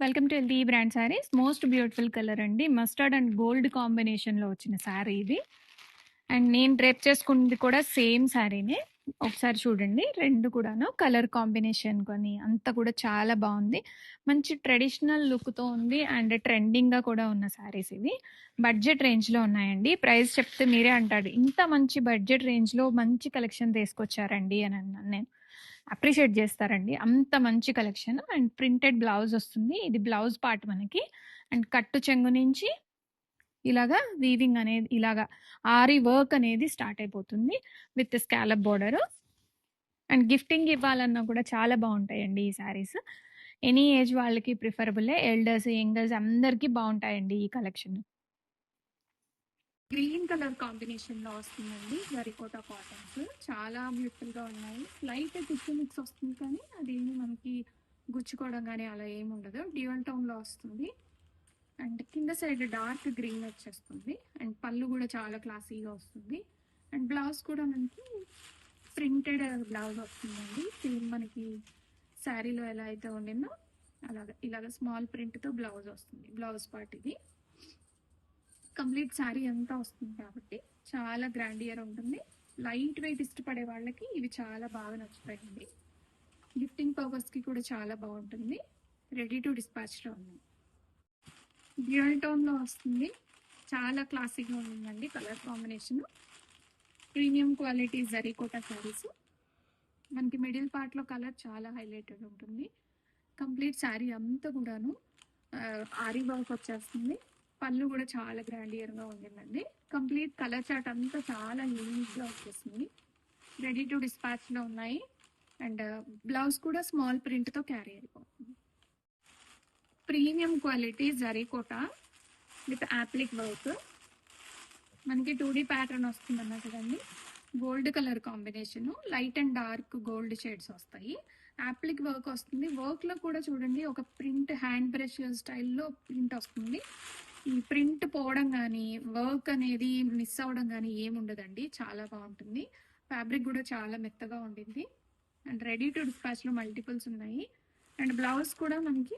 Welcome to L T brand saris. Most beautiful colour అండి. Mustard and gold కాంబినేషన్‌లో వచ్చిన sorry ఇది. అండ్ నేను డ్రేప్ చేసుకుంది కూడా సేమ్ సారీనే. ఒకసారి చూడండి. 2 కూడాను కలర్ కాంబినేషన్ కానీ అంతా కూడా చాలా బాగుంది. మంచి ట్రెడిషనల్ లుక్‌తో ఉంది అండ్ ట్రెండింగ్‌గా కూడా ఉన్న సారీస్ ఇవి. బడ్జెట్ రేంజ్‌లో ఉన్నాయండి. ప్రైస్ చెప్తే మీరే అంటారు, ఇంత మంచి బడ్జెట్ రేంజ్‌లో మంచి కలెక్షన్ తీసుకొచ్చారండి అని అన్నాను నేను. అప్రిషియేట్ చేస్తారండి. అంత మంచి కలెక్షన్ అండ్ ప్రింటెడ్ బ్లౌజ్ వస్తుంది. ఇది బ్లౌజ్ పార్ట్ మనకి. అండ్ కట్టు చెంగు నుంచి ఇలాగా వీవింగ్ అనేది ఇలాగా ఆరి వర్క్ అనేది స్టార్ట్ అయిపోతుంది with scallop border. And gifting ఇవ్వాలన్నా కూడా చాలా బాగుంటాయండి ఈ శారీస్. ఎనీ ఏజ్ వాళ్ళకి ప్రిఫరబులే. ఎల్డర్స్, యంగర్స్ అందరికీ బాగుంటాయండి ఈ కలెక్షన్. గ్రీన్ కలర్ కాంబినేషన్ లో వస్తుందండి జరీకోటా కాటన్స్. చాలా బ్యూటిఫుల్ గా ఉన్నాయి. లైట్ టిష్యూ మిక్స్ వస్తుంది కానీ అదేమి మనకి గుచ్చుకోవడం కానీ అలా ఏమి ఉండదు. డ్యూయల్ టోన్ లో వస్తుంది. అండ్ కింద సైడ్ డార్క్ గ్రీన్ వచ్చేస్తుంది. అండ్ పళ్ళు కూడా చాలా క్లాసీగా వస్తుంది. అండ్ బ్లౌజ్ కూడా మనకి ప్రింటెడ్ బ్లౌజ్ వస్తుందండి. సేమ్ మనకి శారీలో ఎలా అయితే ఉండిందో ఇలాగ స్మాల్ ప్రింట్తో బ్లౌజ్ వస్తుంది. బ్లౌజ్ పార్ట్ ఇది. కంప్లీట్ శారీ అంతా వస్తుంది కాబట్టి చాలా గ్రాండియర్ ఉంటుంది. లైట్ వెయిట్ ఇష్టపడే వాళ్ళకి ఇవి చాలా బాగా నచ్చుతాయండి. గిఫ్టింగ్ పర్పస్కి కూడా చాలా బాగుంటుంది. రెడీ టు డిస్పాచ్లో ఉంది. డ్యూయల్ టోన్లో వస్తుంది. చాలా క్లాసిక్గా ఉంటుందండి colour combination. Premium quality zari kota saris. మనకి మిడిల్ పార్ట్లో కలర్ చాలా హైలైటెడ్ ఉంటుంది. కంప్లీట్ శారీ అంతా కూడాను ఆరి వర్క్ వచ్చేస్తుంది. పళ్ళు కూడా చాలా గ్రాండియర్గా ఉంటుందండి. కంప్లీట్ కలర్ చార్ట్ అంతా చాలా యూనిక్గా వచ్చేస్తుంది. రెడీ టు డిస్పాచ్లో ఉన్నాయి. అండ్ బ్లౌజ్ కూడా స్మాల్ ప్రింట్తో క్యారీ అయిపోతుంది. Premium quality zari kota with appliqué work. మనకి 2D ప్యాటర్న్ వస్తుంది అన్నమాట కదండి. Gold colour combination, light and dark gold shades వస్తాయి. యాప్లిక్ వర్క్ వస్తుంది. వర్క్లో కూడా చూడండి ఒక ప్రింట్ హ్యాండ్ బ్రష్ స్టైల్లో ప్రింట్ వస్తుంది. ఈ ప్రింట్ పోవడం కానీ వర్క్ అనేది మిస్ అవ్వడం కానీ ఏముండదండి. చాలా బాగుంటుంది. ఫ్యాబ్రిక్ కూడా చాలా మెత్తగా ఉండింది. అండ్ రెడీ టు డిస్పాచ్లో మల్టిపుల్స్ ఉన్నాయి. అండ్ బ్లౌజ్ కూడా మనకి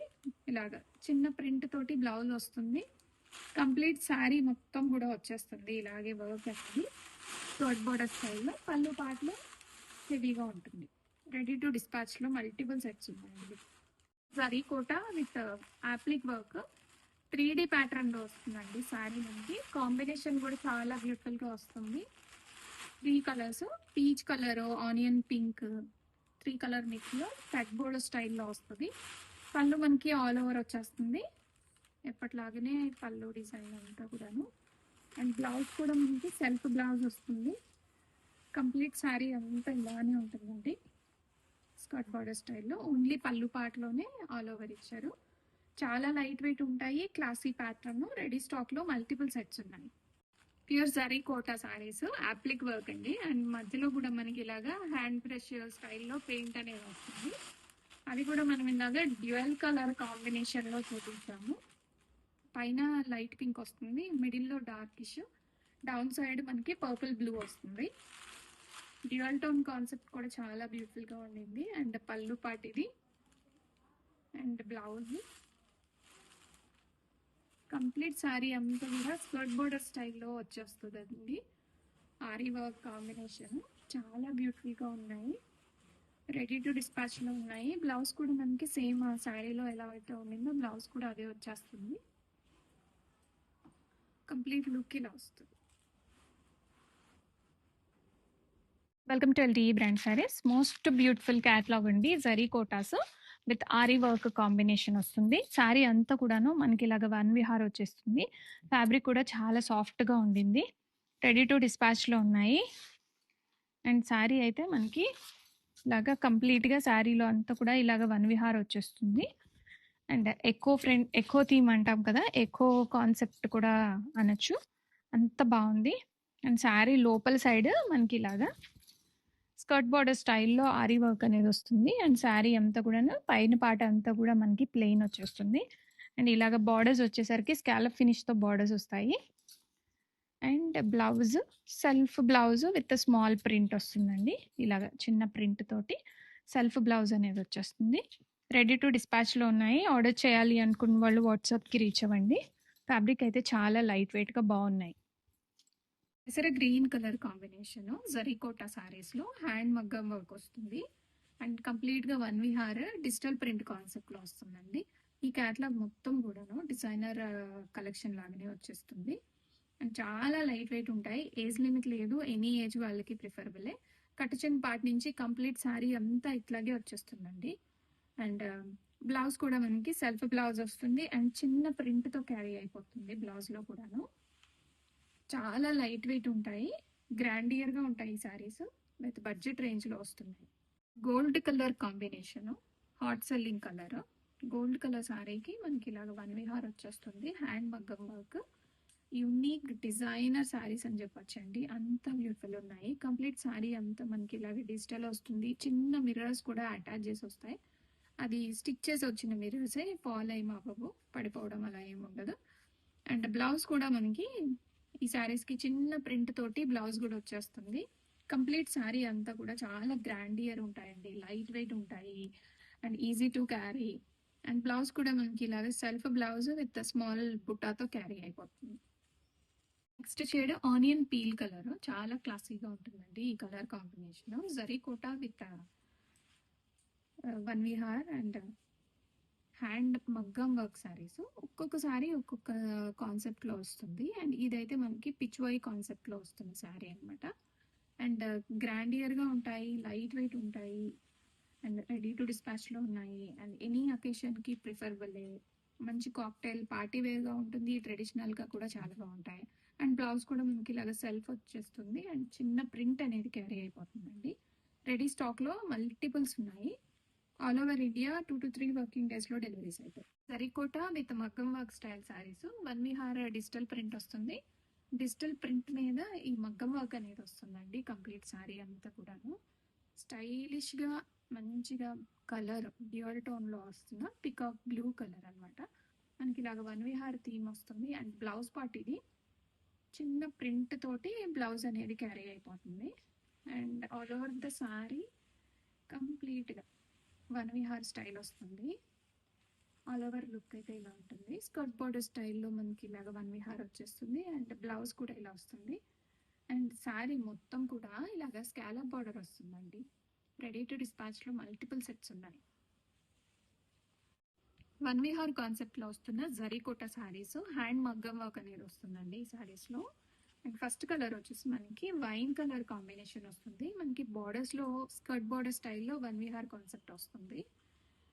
ఇలాగ చిన్న ప్రింట్ తోటి బ్లౌజ్ వస్తుంది. కంప్లీట్ శారీ మొత్తం కూడా వచ్చేస్తుంది ఇలాగే వర్క్ అనేది స్కర్ట్ బోర్డర్ స్టైల్లో. పళ్ళు పాటలో హెవీగా ఉంటుంది. రెడీ టు డిస్పాచ్లో మల్టిపుల్ సెట్స్ ఉన్నాయండి. Zari kota with appliqué work 3D ప్యాటర్న్లో వస్తుందండి శారీ మనకి. కాంబినేషన్ కూడా చాలా బ్యూటిఫుల్గా వస్తుంది. 3 colours, peach colour, onion pink, 3 colour మిక్స్లో కట్ బోర్డర్ స్టైల్లో వస్తుంది. పళ్ళు మనకి ఆల్ ఓవర్ వచ్చేస్తుంది. ఎప్పటిలాగానే పళ్ళు డిజైన్ అంతా కూడాను. అండ్ బ్లౌజ్ కూడా మనకి సెల్ఫ్ బ్లౌజ్ వస్తుంది. కంప్లీట్ శారీ అంతా ఇలానే ఉంటుందండి స్కర్ట్ బార్డర్ స్టైల్లో. ఓన్లీ పళ్ళు పార్ట్లోనే ఆల్ ఓవర్ ఇచ్చారు. చాలా లైట్ వెయిట్ ఉంటాయి. Classy pattern. రెడీ స్టాక్లో మల్టిపుల్ సెట్స్ ఉన్నాయి. Pure zari Kota saris, applique work అండి. అండ్ మధ్యలో కూడా మనకి ఇలాగా హ్యాండ్ బ్రష్ స్టైల్లో పెయింట్ అనేది వస్తుంది. అది కూడా మనం ఇందాక డ్యూయల్ కలర్ కాంబినేషన్లో చూపించాము. పైన లైట్ పింక్ వస్తుంది, మిడిల్లో డార్కిష్, డౌన్ సైడ్ మనకి పర్పుల్ బ్లూ వస్తుంది. డ్యూయల్ టోన్ కాన్సెప్ట్ కూడా చాలా బ్యూటిఫుల్గా ఉండింది. అండ్ పళ్ళు పార్ట్ ఇది. అండ్ బ్లౌజ్ కంప్లీట్ శారీ అంతా కూడా స్కర్ట్ బోర్డర్ స్టైల్లో వచ్చేస్తుంది అండి. ఆరీ వర్క్ కాంబినేషన్ చాలా బ్యూటిఫుల్గా ఉన్నాయి. రెడీ టు డిస్పాచ్లో ఉన్నాయి. బ్లౌజ్ కూడా మనకి సేమ్ శారీలో ఎలా అయితే ఉండిందో బ్లౌజ్ కూడా అదే వచ్చేస్తుంది. కంప్లీట్ లుక్ ఇలా వస్తుంది. Welcome to L T brand saris. Most beautiful catalogue అండి. Zari kotas with aari work combination వస్తుంది. శారీ అంతా కూడాను మనకి ఇలాగ వన్ విహార్ వచ్చేస్తుంది. ఫ్యాబ్రిక్ కూడా చాలా సాఫ్ట్గా ఉండింది. రెడీ టు డిస్పాచ్లో ఉన్నాయి. అండ్ శారీ అయితే మనకి ఇలాగా కంప్లీట్గా శారీలో అంతా కూడా ఇలాగ వన్ విహార్ వచ్చేస్తుంది. అండ్ ఎకో థీమ్ అంటాం కదా, ఎకో కాన్సెప్ట్ కూడా అనొచ్చు. అంత బాగుంది. అండ్ శారీ లోపల సైడ్ మనకి ఇలాగా స్కర్ట్ బార్డర్ స్టైల్లో ఆరీ వర్క్ అనేది వస్తుంది. అండ్ శారీ అంతా కూడా పైన పాట అంతా కూడా మనకి ప్లెయిన్ వచ్చేస్తుంది. అండ్ ఇలాగ బార్డర్స్ వచ్చేసరికి స్కాలప్ ఫినిష్తో బార్డర్స్ వస్తాయి. And blouse self blouse with small print వస్తుందండి. ఇలాగ చిన్న ప్రింట్ తోటి సెల్ఫ్ బ్లౌజ్ అనేది వచ్చేస్తుంది. రెడీ టు డిస్పాచ్లో ఉన్నాయి. ఆర్డర్ చేయాలి అనుకున్న వాళ్ళు వాట్సాప్కి రీచ్ అవ్వండి. ఫ్యాబ్రిక్ అయితే చాలా లైట్ వెయిట్గా బాగున్నాయి. సరే గ్రీన్ కలర్ కాంబినేషన్ జరీకోటా సారీస్లో హ్యాండ్ మగ్గం వర్క్ వస్తుంది అండ్ కంప్లీట్గా వన్ విహార్ డిజిటల్ ప్రింట్ కాన్సెప్ట్లో వస్తుందండి. ఈ క్యాట్లాగ్ మొత్తం కూడాను డిజైనర్ కలెక్షన్ లాగానే వచ్చేస్తుంది అండ్ చాలా లైట్ వెయిట్ ఉంటాయి. ఏజ్ లిమిట్ లేదు, ఎనీ ఏజ్ వాళ్ళకి ప్రిఫరబులే. కట్టుచెన్ పార్ట్ నుంచి కంప్లీట్ శారీ అంతా ఇట్లాగే వచ్చేస్తుందండి. అండ్ బ్లౌజ్ కూడా మనకి సెల్ఫ్ బ్లౌజ్ వస్తుంది అండ్ చిన్న ప్రింట్తో క్యారీ అయిపోతుంది బ్లౌజ్లో కూడాను. చాలా లైట్ వెయిట్ ఉంటాయి, గ్రాండియర్గా ఉంటాయి ఈ శారీస్. విత్ బడ్జెట్ రేంజ్లో వస్తున్నాయి. Gold colour combination, hot selling colour. Gold colour శారీకి మనకి ఇలాగ వన్ విహార్ వచ్చేస్తుంది, హ్యాండ్ మగ్గం వర్క్. యూనిక్ డిజైనర్ శారీస్ అని చెప్పొచ్చండి, అంత బ్యూటిఫుల్ ఉన్నాయి. కంప్లీట్ శారీ అంతా మనకి ఇలాగ డిజిటల్ వస్తుంది. చిన్న మిర్రర్స్ కూడా అటాచ్ చేసి వస్తాయి. అది స్టిక్ చేసి వచ్చిన మిర్రర్సే, ఫాల్ అయ్యి మాకు పడిపోవడం అలా ఏమి ఉండదు. అండ్ బ్లౌజ్ కూడా మనకి ఈ శారీస్కి చిన్న ప్రింట్ తోటి బ్లౌజ్ కూడా వచ్చేస్తుంది. కంప్లీట్ శారీ అంతా కూడా చాలా గ్రాండియర్ ఉంటాయండి, లైట్ వెయిట్ ఉంటాయి and easy to carry. And blouse కూడా మనకి ఇలాగ సెల్ఫ్ బ్లౌజ్ విత్ స్మాల్ బుట్టాతో క్యారీ అయిపోతుంది. Next shade onion peel colour, చాలా క్లాసీగా ఉంటుందండి ఈ కలర్ కాంబినేషన్. జరీకోటా విత్ వన్ విహార్ అండ్ హ్యాండ్ మగ్గం వర్క్ శారీస్. ఒక్కొక్క శారీ ఒక్కొక్క కాన్సెప్ట్లో వస్తుంది అండ్ ఇదైతే మనకి పిచ్వై కాన్సెప్ట్లో వస్తుంది శారీ అనమాట. అండ్ గ్రాండియర్గా ఉంటాయి, లైట్ వెయిట్ ఉంటాయి అండ్ రెడీ టు డిస్పాచ్లో ఉన్నాయి అండ్ ఎనీ అకేషన్కి ప్రిఫరబులే. మంచి కాక్టైల్ పార్టీ వేర్గా ఉంటుంది, ట్రెడిషనల్గా కూడా చాలా బాగుంటాయి. అండ్ బ్లౌజ్ కూడా మనకి ఇలాగ సెల్ఫ్ వచ్చేస్తుంది అండ్ చిన్న ప్రింట్ అనేది క్యారీ అయిపోతుందండి. రెడీ స్టాక్లో మల్టిపుల్స్ ఉన్నాయి. All over India 2 to 3 working డేస్లో డెలివరీస్ అవుతాయి. సరికోట విత్ మగ్గం వర్క్ స్టైల్ శారీస్, వన్ విహార్ డిజిటల్ ప్రింట్ వస్తుంది. డిజిటల్ ప్రింట్ మీద ఈ మగ్గం వర్క్ అనేది వస్తుందండి. కంప్లీట్ శారీ అంతా కూడాను స్టైలిష్గా మంచిగా కలర్ డ్యూయల్ టోన్లో వస్తున్న పికాక్ బ్లూ కలర్ అనమాట. మనకి ఇలాగ వన్ విహార్ థీమ్ వస్తుంది అండ్ బ్లౌజ్ పార్ట్ ఇది చిన్న ప్రింట్ తోటి బ్లౌజ్ అనేది క్యారీ అయిపోతుంది. And all over the sari కంప్లీట్గా వన్ విహార్ స్టైల్ వస్తుంది. ఆల్ ఓవర్ లుక్ అయితే ఇలా ఉంటుంది. స్కర్ట్ బార్డర్ స్టైల్లో మనకి ఇలాగ వన్ విహార్ వచ్చేస్తుంది అండ్ బ్లౌజ్ కూడా ఇలా వస్తుంది. అండ్ శారీ మొత్తం కూడా ఇలాగ స్కాలప్ బార్డర్ వస్తుందండి. రెడీ టు డిస్పాచ్లో మల్టిపుల్ సెట్స్ ఉన్నాయి. వన్ విహార్ కాన్సెప్ట్లో వస్తున్న జరీకోట శారీస్, హ్యాండ్ మగ్గం వర్క్ అనేది వస్తుందండి ఈ శారీస్లో. అండ్ ఫస్ట్ కలర్ వచ్చేసి మనకి వైన్ కలర్ కాంబినేషన్ వస్తుంది. మనకి బార్డర్స్లో స్కర్ట్ బార్డర్ స్టైల్లో వన్ విహార్ కాన్సెప్ట్ వస్తుంది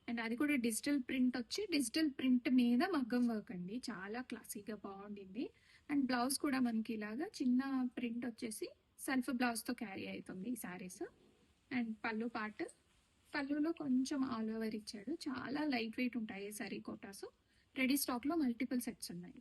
అండ్ అది కూడా డిజిటల్ ప్రింట్ వచ్చి డిజిటల్ ప్రింట్ మీద మగ్గం వర్క్ అండి, చాలా క్లాసీగా బాగుండింది. అండ్ బ్లౌజ్ కూడా మనకి ఇలాగా చిన్న ప్రింట్ వచ్చేసి సెల్ఫ్ బ్లౌజ్తో క్యారీ అవుతుంది ఈ శారీస్. అండ్ పళ్ళు పార్ట్, పళ్ళులో కొంచెం ఆల్ ఓవర్ ఇచ్చాడు. చాలా లైట్ వెయిట్ ఉంటాయి సరీ కోటాస్. రెడీ స్టాక్లో మల్టిపుల్ సెట్స్ ఉన్నాయి.